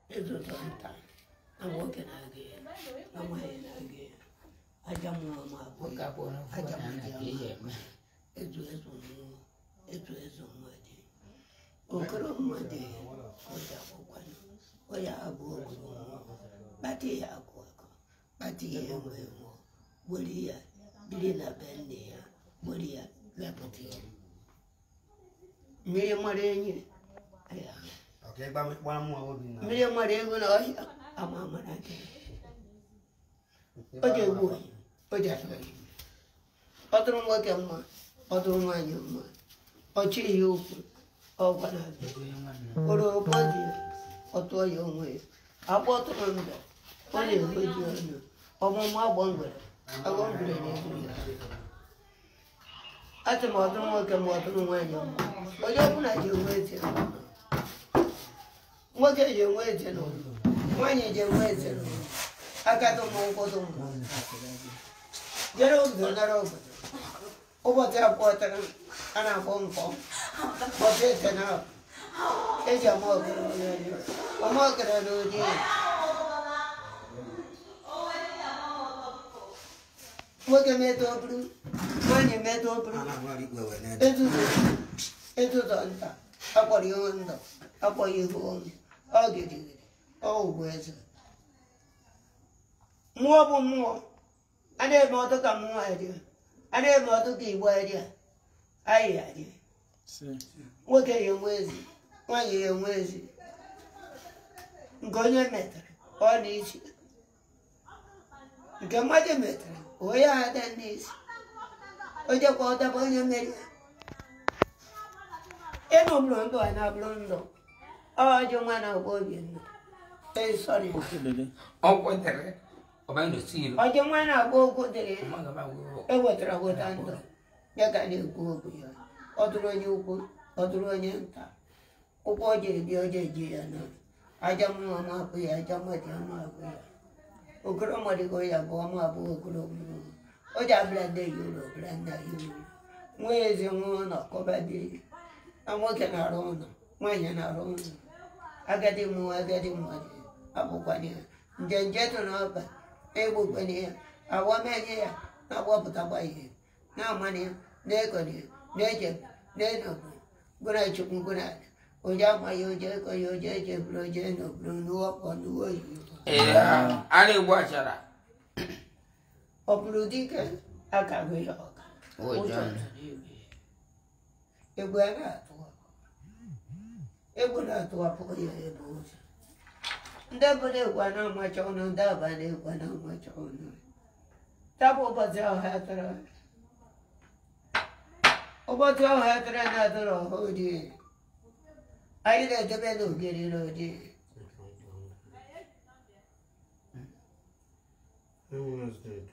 It's a time. I'm working again. I'm working again. I jump on my book up on a jump. It was on my day. Oh, my day. Oh, yeah, I go. But here I go. But here what here? Didn't have been there. What here? Lapati. Miriam, okay, but one more. Miriam, I'm a man. Okay, boy. Okay, other one, other one, or cheer you, or what or body, or to your way. I bought a window, only with you, or my one way. I won't be anything. At the bottom, welcome, water, when you but you like you waiting. What are you waiting on? When you waiting? I got no more bottom. Get over the road. Over there, water, and a bone form. But it's enough. It's a market. A market, I do. What can you do? When you met over, into the under, upon you under, upon you home. I'll get you. Oh, where's it? More. I never want to come more idea. I never want to give idea. I idea. What can you with? When you with it? Go your matter. All these. Come my matter. We are then this. Oye, cuando te pones medio. No blondo, no blondo. Oh, yo me no voy viendo. Sorry. Oh, cuéntame. O va a decir. Oye, me no voy con él. Es vuestra votando. Ya que le ocupo ya. Otro año está. O oye, yo no. Allá mamá, pues allá me llama, pues. O creo que voy a bomba, pues creo. Oye, blanda you. Where's your moon or Cobadi? I'm working around. When you're not around, I get him more. Abuquania. Then Jeton over. Able here. I want me here. Now what but I here. Now money. Negoni. Nature. Neno. Good night, you good night. Oyama, you jack or your judge, blue, blue, up on the way. Yeah, I didn't watch that. Opludica, a cabello. Oh, John. It went out. It would not to a poor bush. Never one on my own, and that by one on my own. Double but thou had her. Oh, but thou had another whole day. I let the bellow get it all day. Who was that?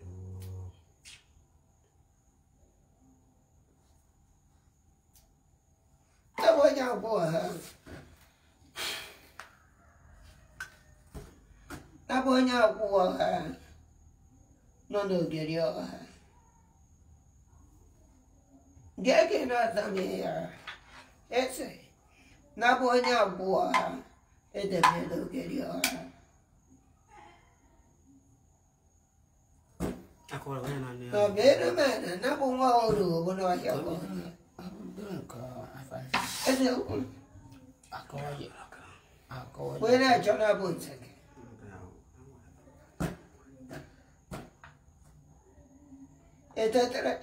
That was your boy. That was your boy. No, get your. Get it out of here. It's it. That was your boy. It's a little get your. No, better man, never want to go when I have one. When I turn up one second. It's a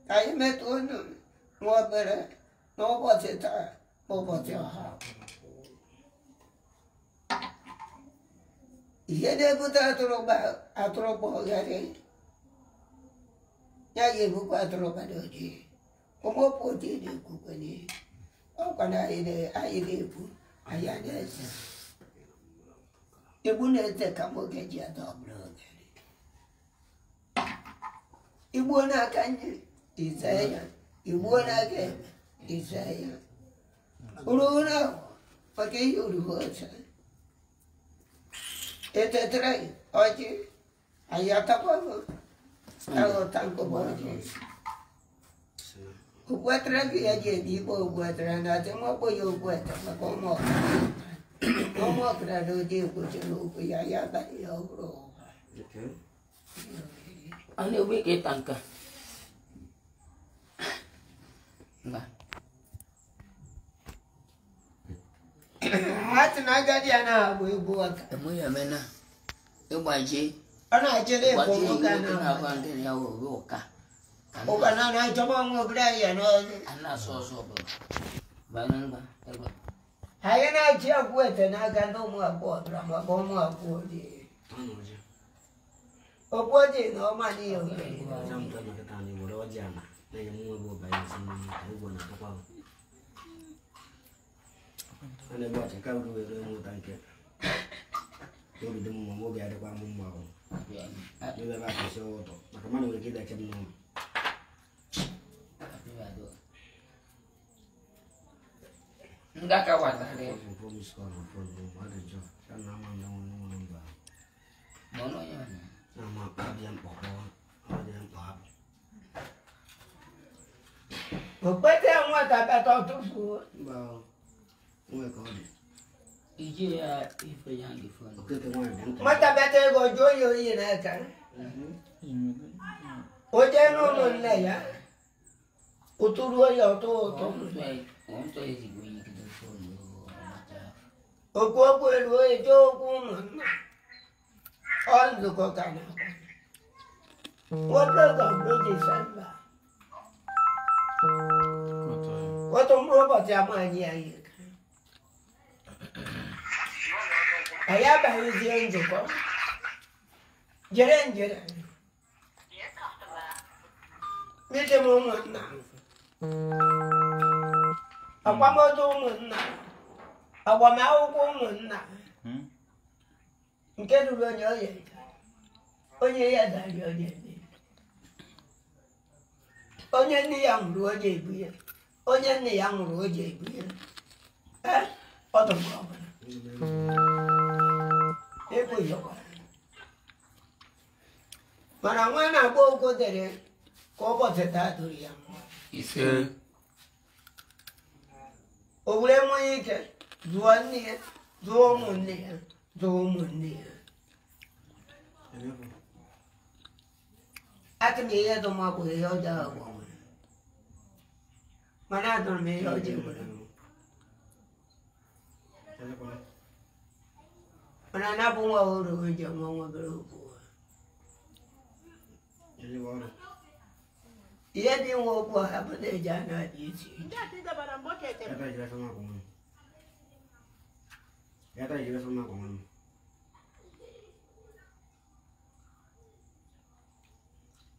I met one more better. No, what's it? What's your heart? Ia put a tropa gare. Ya llevo 4 parodia. Como pode de companhia? Ou quando aí levo, aí a nessa. E bonita como que dia dobro. E boa canha, Isaia. E boa que Isaia. Uruna, porque eu gosto. Este trae, oye, allá está bueno, algo tan como oye. Cuatro que allí vivo, cuatro, no tengo apoyo, cuatro, como. walk that do deal with you, ya got your Ani ubi ke tangka. Enggak. Hati naga dia na buat. Emu ya mena. Eu baje. Ana jere ko kana. Apa ngene ya woka. O kana na jama mo bra ya no. Ana so ba. Banan ba. Haya na chia kuete na gando mo apo bra mo mo apo di. Opo di no mani yo. Jam ta na ta ni mo ro jama. Na yo mo bo ba yin sin ni bo na ka pa. Ana bo ta ka ru mo tan ke. Yo bi dum mo bi ada kwa mo ma ko. Yo ba ka so to. Maka mana udah kita cem no. Enggak kawat ada. Fokus ko no ada jo. Kan nama no ba. Mono ya. Nama adian poko. Adian pap. Opete mo ta ta to fu. Ba. Mo ko ni. Ije ya ife yang di phone. Oke te mo den. Mata bete go jo yo yi na ka. O je no mo na ya. Uturu ya to. Onto ezi go yi ke phone yo mata. Oku elu e jo ku mo. On lu ko kana. What does the December? What on robot ya ma ni ayi. Aya ba yi je njo ko. Jere. Mi te mo mo na. Akwa mo do mo na. Akwa ma o ko mo na. Nke du lo nyo ye. Onye ya da yo ye. Onye nne ya nwụrụ oje ebu ya. Onye nne ya nwụrụ oje ebu ya. Ọ dị mma ọbụla. Ego yọkwa. Mana nwa na-agba ogo dere ka ụbọchị taa doro ya mma. Ise. O were nwee ike zụọ nne ya, zụọ ụmụnne ya, zụọ ụmụnne ya. Aka m ihe dị mma bụ ihe ọjọọ agwa. Mana adọrọ m ihe ọjọọ gwara. Mana na-abụ nwa ọhụrụ oje nwa nwebere okwu. Ihe dị nwa okwu a bụ na eji a na-adị isi.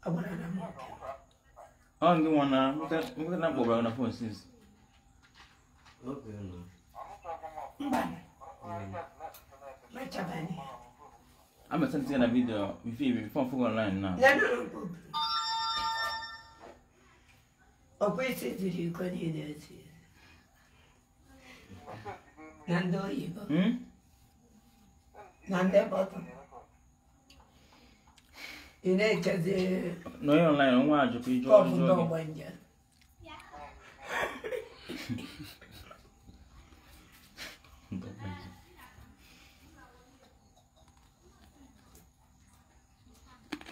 Agwara na m ọkụ. Oh, you wanna look at that mobile on the phone since. Okay, no. I'm sending a video with you before online now. No. Opposite to you could hear this. Nando Igbo. Nande bottom. You know, no, you're online on watch if you join.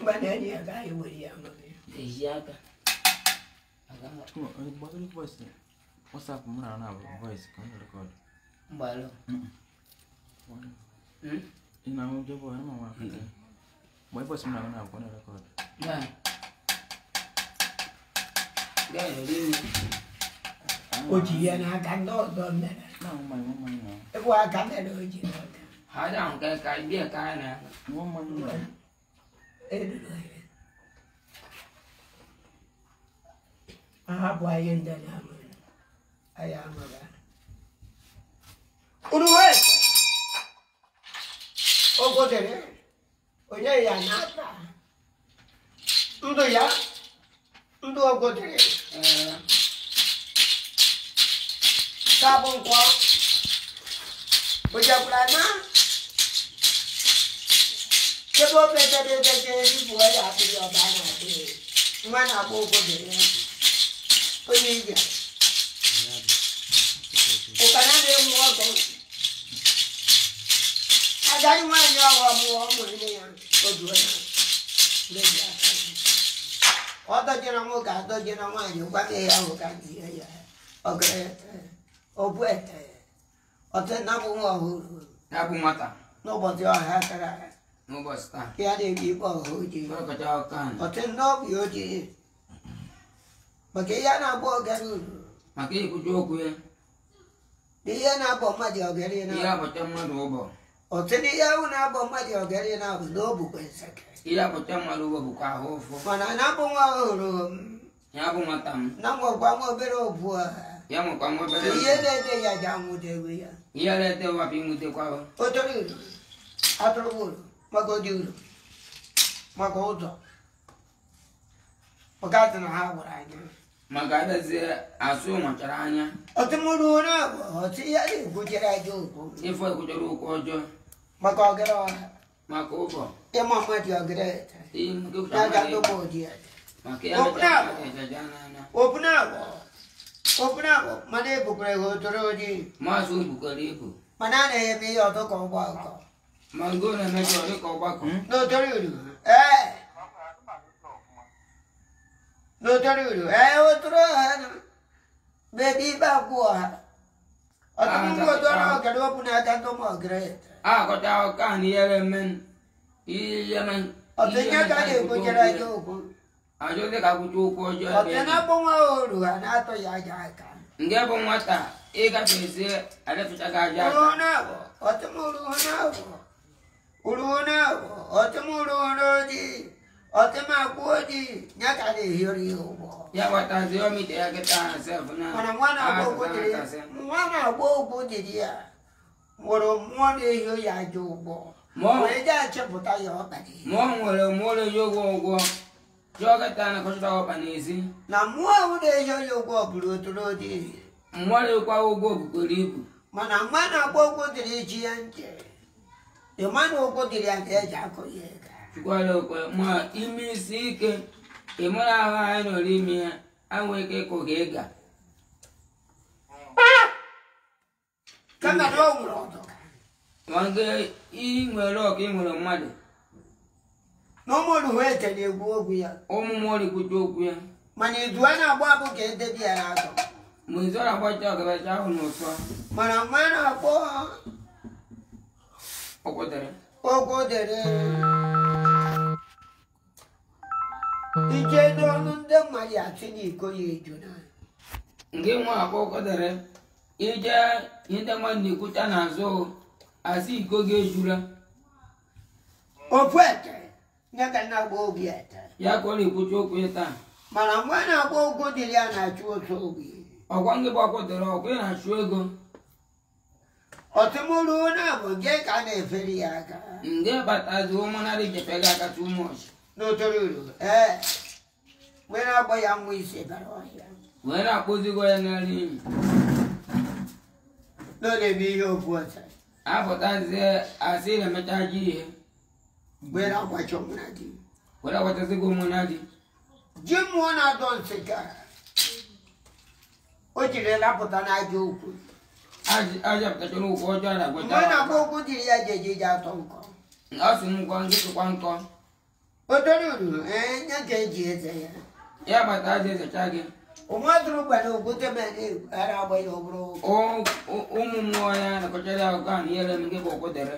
But then you guy with him. Yaga. What's up? Voice can you record? Balo. You know, the boy, my voice now can record. Yeah. Oji na kando don na. No, my woman now. E kwa kanda do oji. Hada on ka bia ka na. Woman now. Aha boy nda na mo. Aya mara. Uruwe. Ogo dere. Onye ya nata. Ndo ya. Ndo ogo dere. Sabon kwa. Oja plana. Kebo pete ri boy ya bi yo ba na ti. Mana bo ogo dere. Onye ya. O kana de mo ogo. Ọ̀gáyí wọ́n ní ọmọ ilé yẹn ojú ọ̀nà lójú àṣà. Ọ̀dọ́jẹ́ náà wọ́n kà ọ̀dọ́jẹ́ náà wọ́n àyè wọ́n ní ìyàwó ká di ẹ̀yà ọ̀gẹ̀rẹ̀ ọ̀bú ẹ̀tẹ̀ ọ̀tẹ̀ náà wọ́n ọ̀hún. Tabu mata. N'ụbọchị ọha kara N'ụbọchị taa. ya na-ebi ikpe ọha ojii. Ọkọcha ọkan. Ọtụ n'obi ojii. Maka ihe na-agba ọgara uru. Maka ikwuchi okwu ya. Ihe na-agba mmadụ ọgara na. Ihe abụcha mmadụ ụbọ. Ọtụ n'ihe ahụ na-agba mmadụ ọgara na bụ na obukwe nseke. Ihe abụcha mmadụ ụbọ bụkwa ahụ ụfụ. Mana na-abụ nwa ọhụrụ m. Ya bụ nwata m. Na nwekwa nwa obere obu a. Ya nwekwa nwa obere. Ihe na-ede ya ji anwụdewe ya. Ihe na-ete wapụ ịnwutekwa. O toro uru. Atụrụ uru. Maka ụdị uru. Maka ụzọ. Maka atụ na ha gwara anyị. Maka abịazie asụ machara anya. Ọtụmụrụ na abụ ọtụ ya na-ekwuchere aja okwu. Ifo ekwuchara okwu ọjọọ. Maka ọgara ọha. Maka ụbọ. Ịma mmadụ ọgara ete. Nke Ya ga-adọgbu ụdị ya. maka ya mechara ejaja n'anya. Open up. Mana ebukwara ego toro ojii. Maazị obukwara ibu. Mana a na-eme ihe ọtọ ka ọgbakọ. Ma ngo na-emejọ dịka ọgbakọ. N'otoro uru. N'otoro uru. Otoro ha na. Bebi ibe akwụ ọha. Ọtụtụ otoro ọgara okwu na-aga ndọma ọgara ete. Akọcha ọka na ihe men. Ihe men. Ọtụ nye ka a na-ekwuchere aja okwu. Ajọ dịka akwụcha okwu ọjọọ ebe. Ọtụ na-akpọ nwa oru ha na-atọ ya aja aka. Nke bụ nwata ịgafezi adịfụchaghị aja aka. Uru na-abụ. Ọtụmụrụ na-abụ. Uru na-abụ. Ọtụmụrụ ojii. Ọtụmakwụ ojii. Ya ka na-ehiori ihe ụgbọ. Ya gbatazi omite ya kịta na sef na. Mana nwa na-agba okwu dịrị ya. Nwere mmụọ na-ehi ya aja ụgbọ. Wee je achịpụta ya ọkpara. Ma ọ nwere mmụọ ya ụgwọ jụọ kịta na kọchịta ọkpa n'ezi. Na mmụọ ahụ na-ehi ya ụgwọ bụrụ otoro ojii. Mmụọ na-ekwa ụgwọ bukwara ibu. Mana mma na-agba okwu dịrị ji ya ntị. Ịma na okwu dịrị ya ga-eji akụ ya ego. Chukwara okwe ma ime isi ike ịmara ahụ anyị nọrọ ime ya anwe ike ịkụ gị ịga. Kama na o nwere ọdụ. Ma nke ị nwere ọka ị nwere mmadụ. Na ụmụrụ wee tere egwu ogwu ya. Ụmụ mmụọ na-ekwucha okwu ya. Mana idu a na-agba abụ ka edebi ya n'azụ. Ma izu ọ na-agbacha ọgabacha ahụ n'ụsọ. Mana mma na-akpọ Ọkwụtere. okwu dere. Ije n'ọnụ ndị mmadụ atụ n'iko ya eju na. Nke nwa akpọ ọkwụtere ije ihe ndị mmadụ na-ekwucha n'azụ asị iko gị ejula. Ofu ete. Nye ka na-agba obi ete. Ya ka ọ na-ekwucha okwu ya taa. Mana mgbe na-agba okwu dịrị ya na-achụ otu obi. Ọkwa ngị bụ ọkwụtere ọkwa ị na-achụ ego. Ọtụmụrụ na-abụ nke ka a na-efere ya aka. Nde batazi ụmụnarị jefega aka too much. N'otoro uru. Mgbe na-agba ya mmụ ise bara ọhịa. Wee na-akpụzigo ya n'elu enyi. N'ọ na-eme ihe okwu ọcha. Apụtazie asị na-emecha ji ihe. Mgbe na-agwacha ụmụna di. Were agbatazigo ụmụna di. Ji mmụọ na-adọ nsị ka o jiri lapụta n'aja okwu. Aja pụtachara okwu ọjọọ na-agwacha. Mgbe na-agba okwu dịrị ya jeje atọ nkọ. Ọ sị m ngwa nkịtịkwa nkọ. Otoro uru. Nye ka eji eze ya. Ya gbata aja ezecha gị. Ụmụadụrụ gbara okwute mere ara agba ya ọbụrụ Ụmụ mmụọ ya na-akọchara ya ọkụ ahụ ihere m nke bụ ọkwụtere.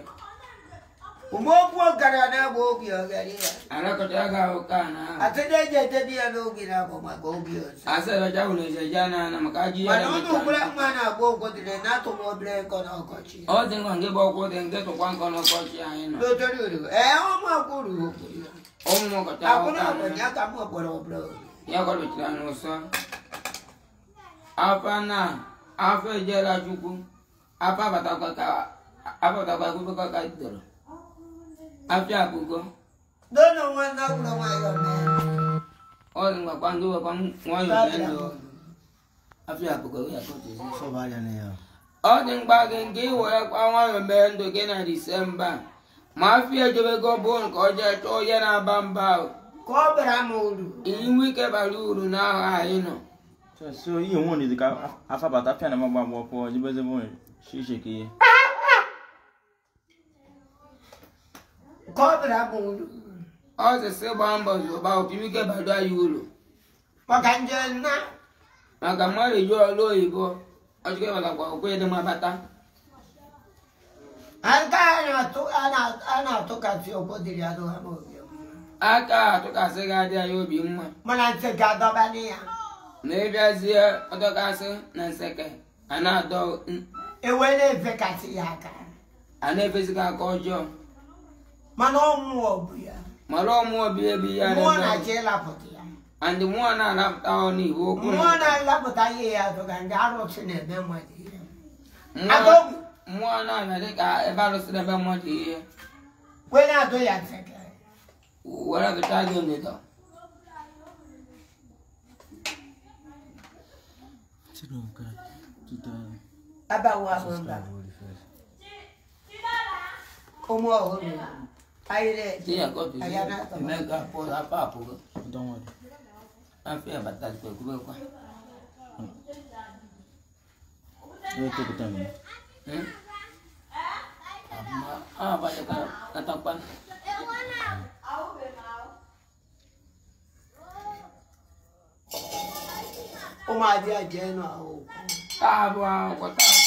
okwu ọgara na-agba obi ọgara ya. Anakọchara gị ahụ ka na ahụ. Atụrụ eji edebi ya n'obi na-abụ maka obi ọzọ. Asị ebecha hụrụ ezeja na maka ajị ya Mana ọnụ na-emecha. ụgbọrọ mma na-agba okwu dịrị na-atụ m obere nkọ n'ọkọchị. Ọ dị ngwa nke bụ ọkwụtere nke tụkwa nkọ n'ọkọchị anyị nọ. N'otoro uru. Ọma kwuru okwu ya. Ụmụ ọkọchara ahụ Akwụna ka ọgbọ na ya ka m ọgbọrọ ọbụla obi. ya gọlụchara n'ụsọ. Afa na afọ ejela Chukwu. Afa abatakwa akwụkwọ ka dọrọ. Afịa akụkọ. Dono nwa na ụlọ nwayọ mee. Ọ dị ngwakwa ndị wekwa nwayọ mee ndụ. Afịa akụkọ ya kọtụzi. Ọ dị mkpa gị nke iwere kwa nwayọ mee ndụ gị na Disemba. Ma afịa ejebego bụ nke ọjọọ chọọ ya na-aba mba ahụ. Ka ọ bara m uru. Inwe ike bara uru n'ahụ anyị nọ. So you want to Afa bata pia na magba for jibeze bon shishe ki. Cobra Moon. All the same bambos about you get by the Euro. Maganjana. Magamari, you are low, you go. I give a way to my bata. I took out your body. I don't have I took a cigar there, you'll be one. When I said Agaba-idu. Maybe I see other castle, and second. And I don't. It went a vacancy. I never see a call John. Manon more. Malone more baby, One I jail up. and the one I left on you. One I love what I hear, and I don't in it. Then what? One I think I ever said about what here. When I do that, Whatever time you need. about what? Come on. I got to make up for a papa. Don't worry. I feel about that. We'll take it down. But the top one. Oh, my dear General. Wow, what else?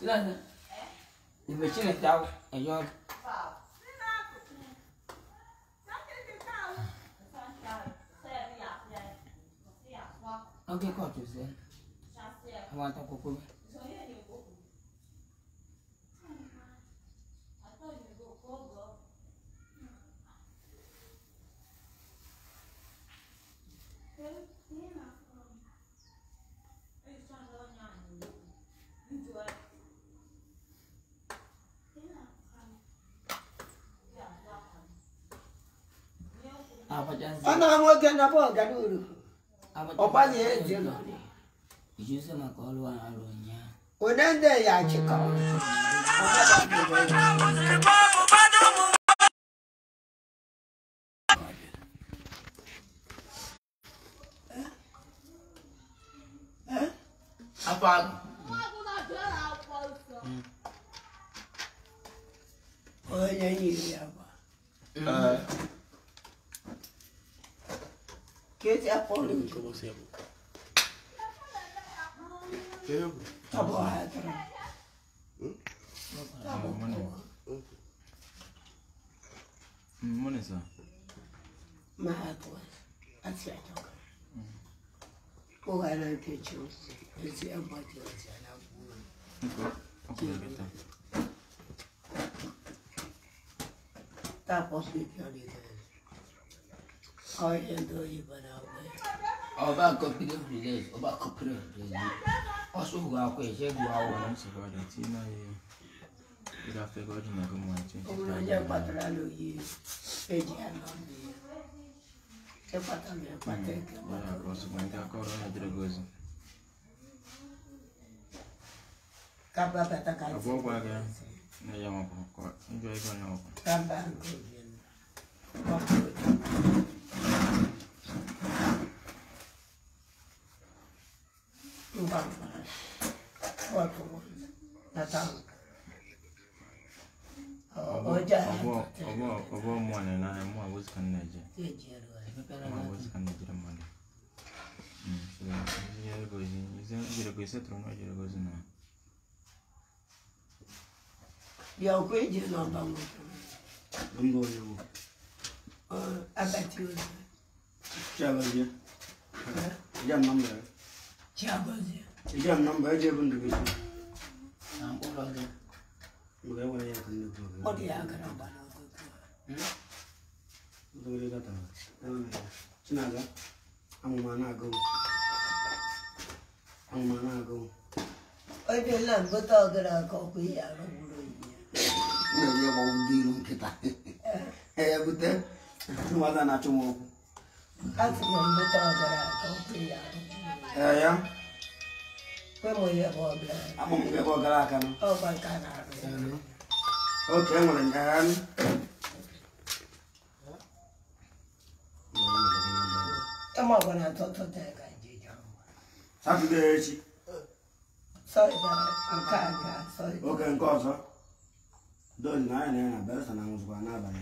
Yeah, the machine is out and you're okay, got you, sir. I want to cook. I'm working about Gaduru. Opa the head, you know. You say my call one alone, yeah. When then they are chicken. Afa. Oh, yeah. Get up on him. Money, sir. My heart was. That's it. Oh, I don't get you. It's the empathy. Okay. Tapos bigyan dito. Ay, endo iba na ako. Oba ko pili village, oba ko pili village. Oso ga ko e se gwa wo. I'm sorry, that's in my. You have to go to my room. Kung nandiyan patralo yi, pwede ano di. Kaya patralo yung patek. Yeah, because when they are called on the goes. Kapag patakan. Abo ba ga? Na yaman ko. Enjoy ko na ako. Tambang ko yun. Obo mwana na mwa was kanaje. Mwa was kanaje mwana. So yeah go is go setro no je go zina. Ya ko je no bango. Umbo yo. Abati. Chabaje. Jam number. Chabaje. Jam number je bundu bi. Ambo lo. Muga wala ya kan to. Odi ya karamba. Dole gata. Chinaga. Amana go. Oi de lan boto gara ko ku ya ro bulu ya. Ya ba undiru kita. Bute. Wada na chumo. Kasi mo boto gara ko ku ya. Ya. Ko mo ya bo bla. Amo mo go gara kana. O ba kana. Okay, mo lan. ma ọ bụ na atụtụ taa ka njeje ahụ. Saturday echi. Sorry, nke a ga sorry. Oge nke ọzọ. Dozi na anyị na-anya na belsa na nwụzụkwa n'abalị.